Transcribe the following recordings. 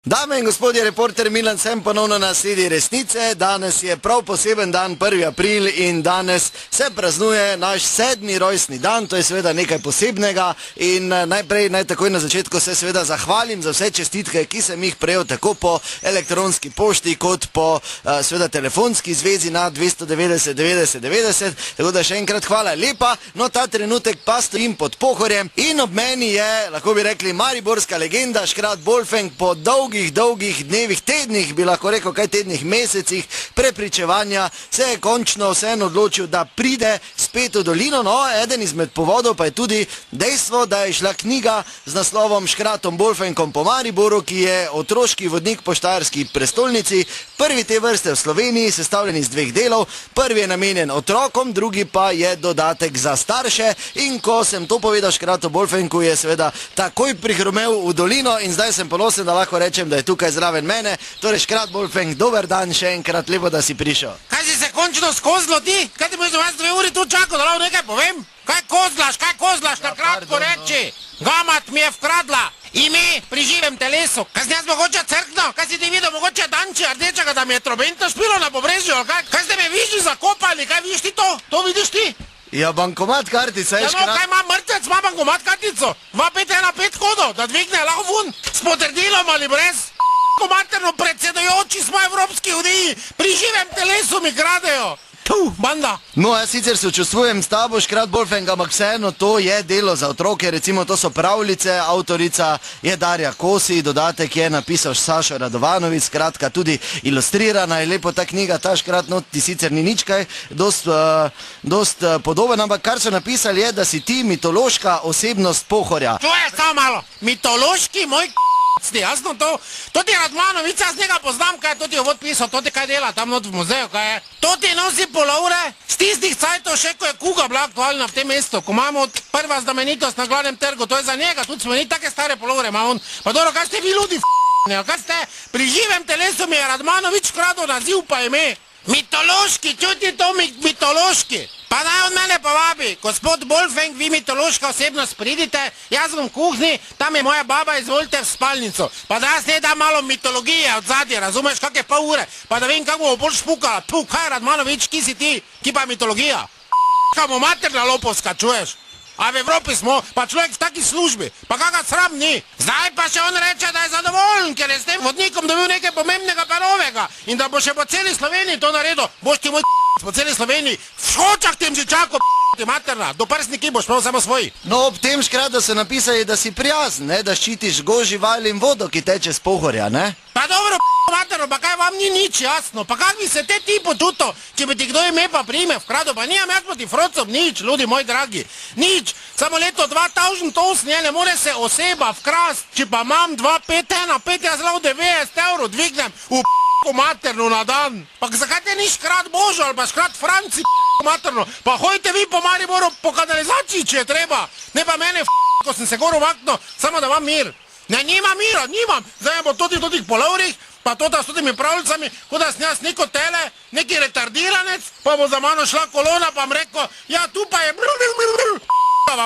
Dame in gospodje, reporter Milan sem ponovno na sledi resnice. Danes je prav poseben dan, 1. april, in danes se praznuje naš 7. rojstni dan. To je seveda nekaj posebnega in najprej naj takoj na začetku se seveda zahvalim za vse čestitke, ki sem jih prejel tako po elektronski pošti kot po seveda telefonski zvezi na 290 90 90. Tako da še enkrat hvala lepa. No, ta trenutek pa stojim pod Pohorjem in ob meni je, lahko bi rekli, mariborska legenda Škrat Bolfenk po dolgih dnevih, tednih, bi lahko rekel, kaj tednih, mesecih prepričevanja, se je končno vseeno odločil, da pride spet v dolino. No, eden izmed povodov pa je tudi dejstvo, da je šla knjiga z naslovom Škratom Bolfenkom po Mariboru, ki je otroški vodnik po štajerski prestolnici, prvi te vrste v Sloveniji, sestavljen iz dveh delov. Prvi je namenjen otrokom, drugi pa je dodatek za starše. In ko sem to povedal Škratu Bolfenku, je seveda takoj prihrumel v dolino in zdaj sem ponosen, da lahko rečem, da je tukaj zraven mene. Torej, Škrat Bolfenk, dober dan še enkrat, lepo, da si prišel. Kaj si se končno skozlo ti? Kaj ti boš za vas 2 uri tu čakal, da lahko nekaj povem? Kaj kozlaš, na kratko reči? Gamat mi je vkradla ime pri živem telesu. Kaj si jaz mogoče crkno? Kaj si ti videl mogoče danči rdečega, da mi je trobento špilo na pobrežju? Kaj ste me višli zakopali? Kaj vidiš ti to? To vidiš ti? Ja, bankomat kartica je Škrat. Ja, no, kaj ima mrtvec, ima bankomat kartico? 2515 kodov, da dvigne lahko vun s potrdilom ali brez. Materno, predsedujoči smo Evropski uniji, pri živem telesu mi kradejo. Banda. No, jaz sicer sočustvujem s tabo, Škrat Bolfenk, ampak vseeno to je delo za otroke, recimo to so pravljice, avtorica je Darja Kosi, dodatek je napisal Sašo Radovanović, skratka tudi ilustrirana je lepo ta knjiga, ta Škrat, no ti sicer ni nič kaj, dost podoben, ampak kar so napisali je, da si ti mitološka osebnost Pohorja. To je samo malo, mitološki moj jasno to, to ti Radmanović, jaz njega poznam, kaj je to ti uvod pisal, to ti kaj dela tam not v muzeju, kaj je. To ti nosi polovre, z tistih cajtov še, ko je kuga bila aktualna v tem mestu, ko imamo prva znamenitost na glavnem trgu, to je za njega, tudi smo ni take stare polovre, ima on. Pa dobro, kaj ste vi ljudi kaj ste, pri živem telesu mi je Radmanović kradel naziv pa ime. Mitološki, čuti to mitološki. Pa naj on mene povabi, gospod Bolfenk, vi mitološka osebnost, pridite, jaz bom v kuhni, tam je moja baba, izvolite v spalnico. Pa da jaz ne dam malo mitologije od zadnje, razumeš, kakve pol ure, pa da vem, kako bo bolj špukala. Tu, kaj Radmanović, ki si ti, ki pa mitologija? Kamo materna lopovska, čuješ? A v Evropi smo, pa človek v taki službi, pa kakrat sram ni. Zdaj pa še on reče, da je zadovoljen, ker je s tem vodnikom dobil nekaj pomembnega pa novega in da bo še po celi Sloveniji to naredil. Boš ti moj po celi Sloveniji, v Šočah tem že čakal, ti materna, do prstniki boš prav samo svoj. No, ob tem Škrat, da so napisali, da si prijazen, ne, da ščitiš go, živali in vodo, ki teče z Pohorja, ne? Pa dobro, materno, pa kaj vam ni nič jasno, pa kak bi se te ti potuto, če bi ti kdo ime pa prime v kradu, pa nijam jaz proti frocom nič, ljudi moji dragi, nič, samo leto 2008 ne more se oseba vkrast, če pa imam 251, jaz lahko 90 evrov dvignem v materno na dan, pa zakaj te ni Škrat Božo ali pa Škrat Franci materno, pa hojte vi po Mariboru po kanalizaciji, če je treba, ne pa mene ko sem se gor umaknil, samo da imam mir. Ne, nimam mira, nimam. Zdaj bo tudi v tih polovrih, pa tota s totimi pravljicami, ko da sem jaz neko tele, neki retardiranec, pa bo za mano šla kolona, pa mi rekel, ja, tu pa je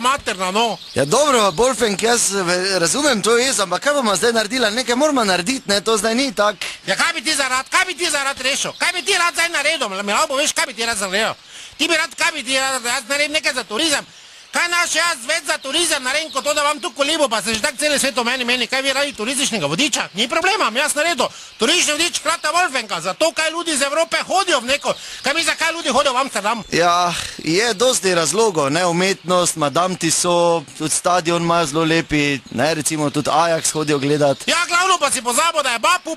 materna, no. Ja, dobro, Bolfenk, jaz razumem to jaz, ampak kaj bomo zdaj naredila? Nekaj moramo narediti, ne, to zdaj ni tak. Ja, kaj bi ti zarad rešil? Kaj bi ti rad zdaj naredil? Mi lahko veš, kaj bi ti rad naredil? Ti bi rad, kaj bi ti rad naredil nekaj za turizem? Kaj naš jaz več za turizem naredim, kot to, da vam tu kolibo, pa se že tak celi svet o meni, kaj vi radi turističnega vodiča? Ni problema, jaz naredim turistični vodič Škrata Bolfenka, zato kaj ljudi iz Evrope hodijo v neko, kaj mi zakaj ljudi hodijo v Amsterdam? Ja, je dosti razlogov, ne, umetnost, Madame Tussauds, tudi stadion imajo zelo lepi, ne, recimo tudi Ajax hodijo gledat. Ja, glavno pa si pozabo, da je bapu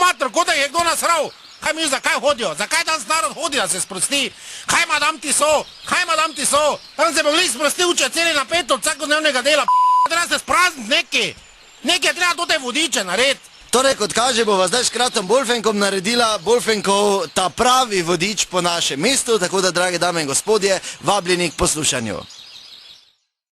mater, kot da je kdo nasral. Kaj mi zakaj hodijo? Zakaj danes narod hodi, da se sprosti? Kaj Madame Tussauds? Tam se bo gli sprostil, če celi napeto od vsakodnevnega dela, treba se sprazniti neki. Nekaj treba tudi vodiče narediti. Torej, kot kaže, bova zdaj Škratom Bolfenkom naredila Bolfenkov ta pravi vodič po našem mestu, tako da, drage dame in gospodje, vabljeni k poslušanju.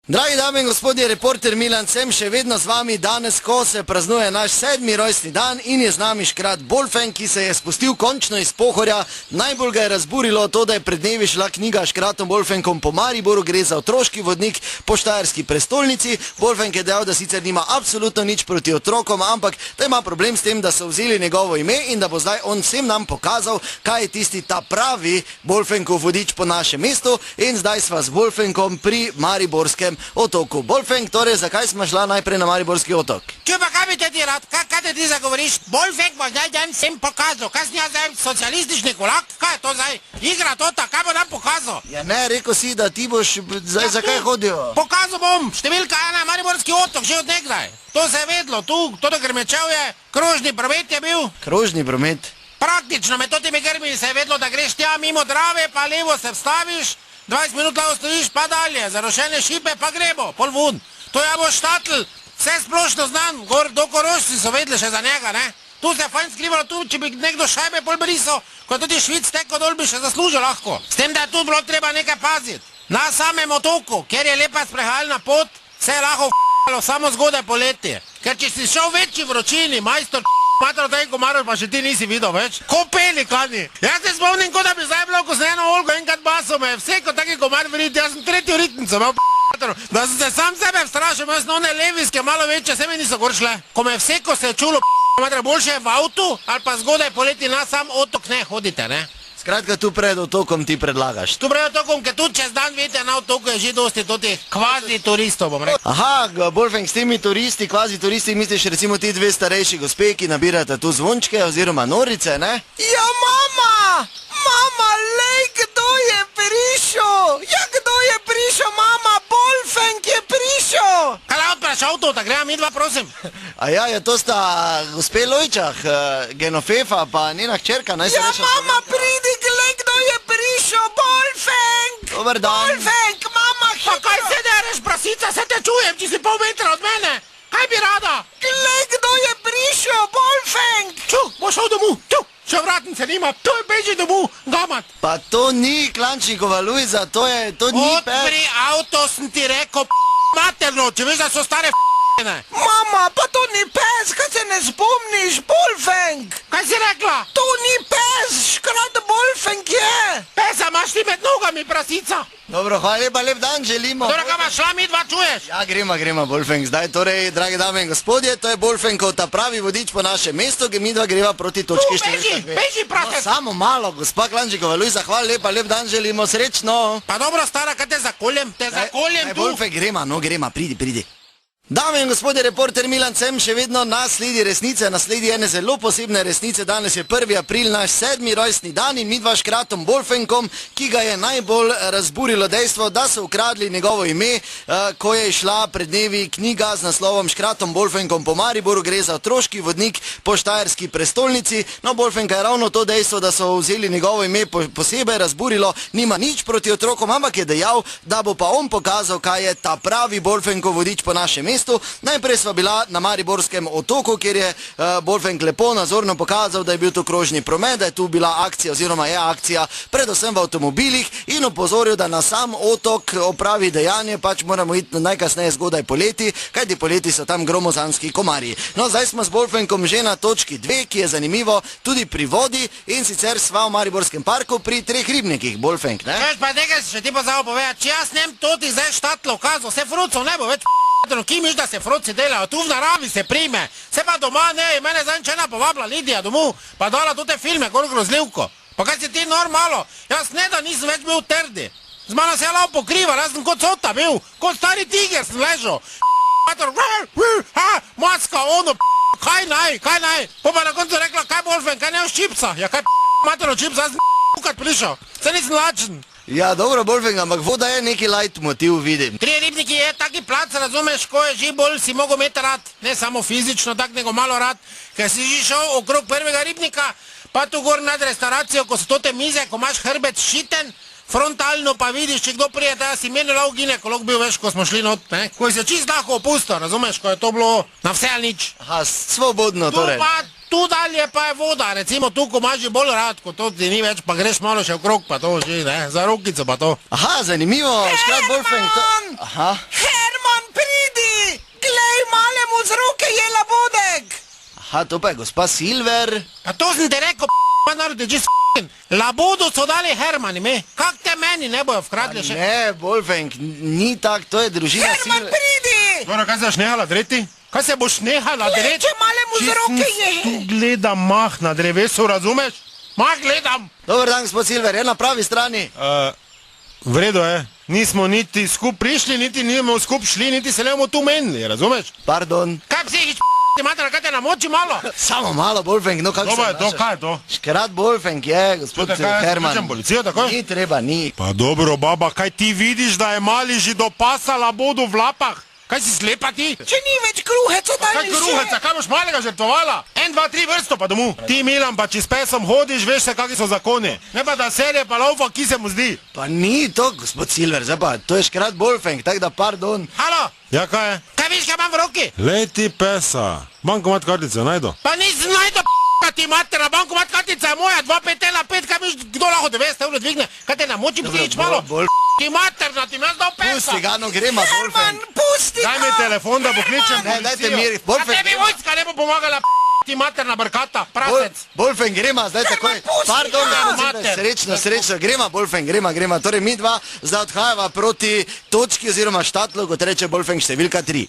Dragi dame in gospodje, reporter Milan sem še vedno z vami danes, ko se praznuje naš 7. rojstni dan in je z nami Škrat Bolfenk, ki se je spustil končno iz Pohorja. Najbolj ga je razburilo to, da je pred dnevi šla knjiga Škratom Bolfenkom po Mariboru, gre za otroški vodnik po štajerski prestolnici. Bolfenk je dejal, da sicer nima absolutno nič proti otrokom, ampak da ima problem s tem, da so vzeli njegovo ime in da bo zdaj on vsem nam pokazal, kaj je tisti ta pravi Bolfenkov vodič po našem mestu. In zdaj sva z Bolfenkom pri Mariborskem otoku. Bolfenk, torej, zakaj smo šla najprej na Mariborski otok? Če pa kaj bi te ti rad, kaj te ti zagovoriš? Bolfenk bo zdaj dan vsem pokazal. Kaj si zdaj socialistični kulak? Kaj je to zdaj? Igra tota, kaj bo nam pokazal? Ja ne, rekel si, da ti boš zdaj zakaj hodil? Pokazal bom, številka 1, Mariborski otok, že od nekdaj. To se je vedlo, tu, to Grmečevje, krožni promet je bil. Krožni promet? Praktično, med totimi grmi se je vedlo, da greš tja mimo Drave, pa levo se vstaviš, 20 minut lahko stojiš, pa dalje, zarošene šipe, pa gremo, pol vun. To je bo štatl, vse splošno znan, do Korošci so vedeli še za njega, ne? Tu se je fajn skrivalo, tu, če bi nekdo šajbe pol brisal, ko tudi Švic teko dol bi še zaslužil lahko. S tem, da je tu bilo treba nekaj paziti. Na samem otoku, kjer je lepa sprehajalna pot, se je lahko f***alo samo zgodaj poleti. Ker če si šel večji vročini, majstor matero taj komarov, pa še ti nisi videl več. Ko peli, klani. Jaz se spomnim, kot da bi zdaj bilo, ko sem eno Olgo enkrat baso me, vse kot taki komar vriti, jaz sem tretjo ritnico imel matero. Da sem se sam sebe vstrašil, jaz sem one leviske, malo večje, se mi niso gor šle. Ko me vse, ko se je čulo matero, boljše je v avtu, ali pa zgodaj poleti na sam otok ne hodite, ne. Skratka, tu pred otokom ti predlagaš. Tu pred otokom, ker tu čez dan vidite na otoku je že dosti totih kvazi turistov, bom rekel. Aha, Bolfenk, s temi turisti, kvazi turisti, misliš recimo ti dve starejši gospe, ki nabirate tu zvončke oziroma norice, ne? Ja, mama! Mama, lej, kdo je prišel? Ja, kdo je prišel, mama? Bolfenk je prišel! Kaj la odpraš avto, da gremo mi dva, prosim? A ja, to sta gospe Lojčah, Genofefa, pa njena hčerka, naj se Ja, reče. mama, pridi, glej, kdo je prišel, Bolfenk! Dober dan. Bolfenk, mama, Pa kaj se dereš, prasica, se te čujem, če si pol metra od mene. Kaj bi rada? glej, kdo je prišel, Bolfenk! Ču, bo šel domov, ču, še vratnice nima, to je beži domov, gamat. Pa to ni Klančnikova Luiza, to ni Odpri avto, sem ti rekel, materno, če veš, da so stare ne. Mama, pa to ni pes, kaj se ne spomniš, Bolfenk! Kaj si rekla? To ni pes, Škrat Bolfenk je! Pesa imaš ti med nogami, prasica. Dobro, hvala lepa, lep dan želimo. Torej, kaj imaš šla, mi dva čuješ? Ja, gremo, Bolfenk. Zdaj torej, drage dame in gospodje, to je Bolfenkov ta pravi vodič po našem mestu, ki mi dva greva proti točki številka 2. Beži, prasec. Samo malo, gospa Klančnikova Luiza, hvala lepa, lep dan želimo, srečno. Pa dobro, stara, kaj te zakoljem tu. Bolfenk, grema, pridi. Dame in gospodje, reporter Milan sem še vedno na sledi resnice, na sledi ene zelo posebne resnice. Danes je 1. april, naš 7. rojstni dan in midva Škratom Bolfenkom, ki ga je najbolj razburilo dejstvo, da so ukradli njegovo ime, ko je išla pred dnevi knjiga z naslovom Škratom Bolfenkom po Mariboru, gre za otroški vodnik po štajerski prestolnici. No, Bolfenka je ravno to dejstvo, da so vzeli njegovo ime posebej razburilo, nima nič proti otrokom, ampak je dejal, da bo pa on pokazal, kaj je ta pravi Bolfenkov vodič po našem mestu. Najprej sva bila na Mariborskem otoku, kjer je Bolfenk lepo nazorno pokazal, da je bil tu krožni promet, da je tu bila akcija oziroma je akcija predvsem v avtomobilih in opozoril, da na sam otok opravi dejanje, pač moramo iti najkasneje zgodaj poleti, kajti poleti so tam gromozanski komarji. No, zdaj smo s Bolfenkom že na točki 2, ki je zanimivo tudi pri vodi in sicer sva v Mariborskem parku pri 3 ribnikih. Bolfenk, ne? Veš, pa nekaj še ti pa zavo povedati, če jaz nem toti zdaj štatlo ukazal, se frucov ne bo več ki miš, da se froci delajo, tu v naravi se prime, se pa doma ne, mene zančena povabila Lidija domov, pa dala tute filme, koliko grozljivko. Pa kaj si ti normalno, jaz ne da nisem več bil trdi, z mano se je lao pokrival, jaz sem kot sota bil, kot stari tiger sem ležal, maska, ono, kaj naj, pa na koncu rekla, kaj Bolfenk, kaj ne v čipsa, ja kaj matero čipsa, jaz sem prišel, se nisem lačen. Ja, dobro, Bolfenk, ampak voda je neki leitmotiv, vidim. 3 ribniki je taki plac, razumeš, ko je že bolj si mogo imeti rad, ne samo fizično, tak nego malo rad, ker si že šel okrog prvega ribnika, pa tu gor nad restauracijo, ko so tote mize, ko imaš hrbet šiten, frontalno pa vidiš, če kdo prije, da si meni lao ginekolog bil, veš, ko smo šli not, ne, ko je se čist lahko opustil, razumeš, ko je to bilo na vse ali nič. Aha, svobodno torej. Tu dalje pa je voda, recimo tu, ko imaš že bolj rad, ko to ti ni več, pa greš malo še okrog, pa to že, ne, za rokico pa to. Aha, zanimivo, Škrat Bolfenk, to... Aha. Ha, to pa je gospa Silver. A to sem te rekel, pa narod je že s***in. Labudu so dali Hermani, me. Kak te meni ne bojo vkradli še? Ne, Wolfgang, ni tak, to je družina Herman, Silver. pridi! Dobro, kaj se boš nehala dreti? Kaj se boš nehala dreti? Če malemu z roke je. Tu gledam mah na drevesu, razumeš? Mah gledam. Dobar dan, gospod Silver, je na pravi strani. V redu je. Nismo niti skup prišli, niti nismo skup šli, niti se ne bomo tu menili, razumeš? Pardon. Kaj psihič, ti mater, kaj te namoči malo? Samo malo, Wolfgang, no kako se Dobro je to, obnašaš? kaj je to? Škrat Wolfgang je, gospod Čutaj, kaj, Herman. kličem policijo, tako? Ni treba, ni. Pa dobro, baba, kaj ti vidiš, da je mali že do pasa labudu v lapah? Kaj si slepa ti? Če ni več kruheca, daj Kaj mi še. kruheca, kaj boš malega žrtvovala? 1, 2, 3 vrsto pa domu. Ti Milan, pa če s pesom hodiš, veš se, kakvi so zakoni. Ne pa da serije pa laufa, ki se mu zdi. Pa ni to, gospod Silver, zdaj pa, to je škrat Wolfgang, tako da pardon. Halo? Ja, kaj je? Kaj viš, kaj imam v roki? Lej ti pesa, bankomat kartice najdo. Pa nisem najdo ti mater, na bankomat kartica je moja, 2515, kaj viš, kdo lahko 90 evrov dvigne? Kaj te namoči, psihič malo? Ti mater, da ti me zdal pesa. Pusti ga, no gremo, Herman, Wolfgang. pusti Daj mi ga. telefon, da pokličem Ne, dajte policijo. mir, A Wolfgang. tebi vojska ne bo pomagala, ti mater na brkata, prasec. Wolfgang, gremo, zdaj takoj. pusti Pardon, ga. gospod Silver, Mater. srečno, gremo, Wolfgang, gremo. Torej, mi dva zdaj odhajava proti točki oziroma štatlu, kot reče Wolfgang, številka 3.